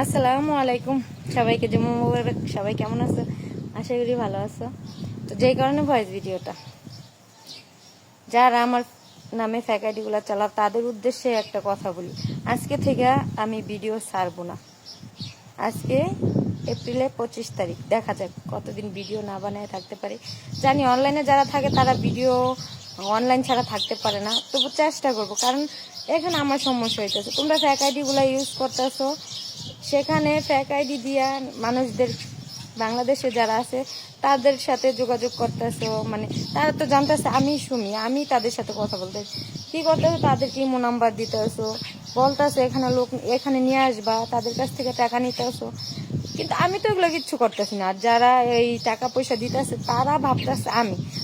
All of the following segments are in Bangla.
আসসালামু আলাইকুম সবাইকে, জুম্মা মুবারক। সবাই কেমন আছো? আশা করি ভালো আছো। তো যেই কারণে ভয়েস ভিডিওটা, যারা আমার নামে ফেক আইডিগুলো চালাও তাদের উদ্দেশ্যে একটা কথা বলি। আজকে থেকে আমি ভিডিও ছাড়বো না। আজকে এপ্রিলের 25 তারিখ, দেখা যাক কতদিন ভিডিও না বানায় থাকতে পারি। জানি অনলাইনে যারা থাকে তারা ভিডিও অনলাইন ছাড়া থাকতে পারে না, তবু চেষ্টা করবো। কারণ এখানে আমার সমস্যা হইতেছে, তোমরা ফেক আইডিগুলো ইউজ করতেছো, সেখানে ফেক আইডি দিয়া মানুষদের, বাংলাদেশে যারা আছে তাদের সাথে যোগাযোগ করতেছো। মানে তারা তো জানতেছে আমি সুমি, আমি তাদের সাথে কথা বলতে কি করতেছো, তাদেরকে ইমো নাম্বার দিতেছো, বলতেছো এখানে লোক এখানে নিয়ে আসবা, তাদের কাছ থেকে টাকা নিতেছো। কিন্তু আমি তো এগুলো কিচ্ছু করতেছি না। আর যারা এই টাকা পয়সা দিতেছে তারা ভাবতেছে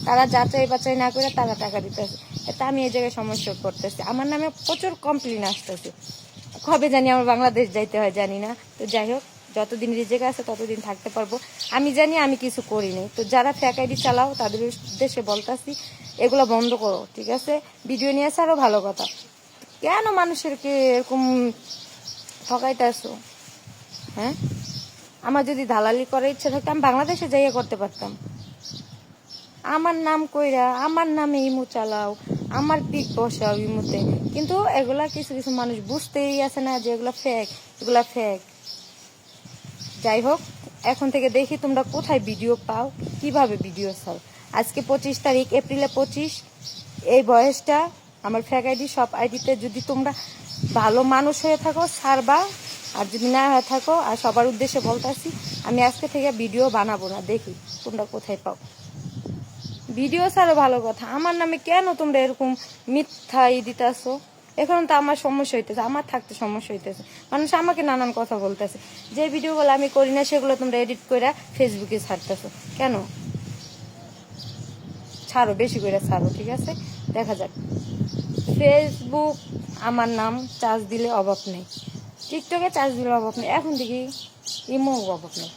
তারা যাচাই বাছাই না করে তারা টাকা দিতেছে। এটা আমি এই জায়গায় সমস্যা করতেছি। আমার নামে প্রচুর কমপ্লেন আসতেছে, কবে জানি আমার বাংলাদেশ যাইতে হয় জানি না। তো যাই হোক, যতদিন রিজেক আছে ততদিন থাকতে পারবো। আমি জানি আমি কিছু করিনি। তো যারা ফেক আইডি চালাও তাদের উদ্দেশ্যে বলতাছি, এগুলো বন্ধ করো, ঠিক আছে? ভিডিও নিয়ে আসে আরো ভালো কথা। কেন মানুষেরকে এরকম ঠকাইতেছো? হ্যাঁ, আমার যদি দালালি করার ইচ্ছা থাকতো আমি বাংলাদেশে যাইয়া করতে পারতাম। আমার নাম কইরা আমার নামে ইমো চালাও, আমার পিক বসাও ইমোতে। কিন্তু এগুলা কিছু কিছু মানুষ বুঝতেই আছে না যে এগুলা ফেক, এগুলা ফেক। যাই হোক, এখন থেকে দেখি তোমরা কোথায় ভিডিও পাও, কিভাবে ভিডিও চাও। আজকে 25 তারিখ, এপ্রিলে 25। এই বয়সটা আমার ফেক আইডি সব আইডিতে যদি তোমরা ভালো মানুষ হয়ে থাকো ছাড়বা, আর যদি না হয়ে থাকো, আর সবার উদ্দেশ্যে বলতেছি আমি আজকে থেকে ভিডিও বানাবো না। দেখি তোমরা কোথায় পাও ভিডিও ছাড়ো, ভালো কথা। আমার নামে কেন তোমরা এরকম মিথ্যা দিতেছো? এখন তো আমার সমস্যা হইতেছে, আমার থাকতে সমস্যা হইতেছে, মানুষ আমাকে নানান কথা বলতেছে। যে ভিডিওগুলো আমি করি না সেগুলো তোমরা এডিট করে ফেসবুকে ছাড়তেছো কেন? ছাড়ো, বেশি করে ছাড়ো, ঠিক আছে? দেখা যাক। ফেসবুক আমার নাম চার্জ দিলে অভাব নেই, টিকটকে চার্জ দিলে অভাব নেই, এখন দেখি ইমো অভাব নেই।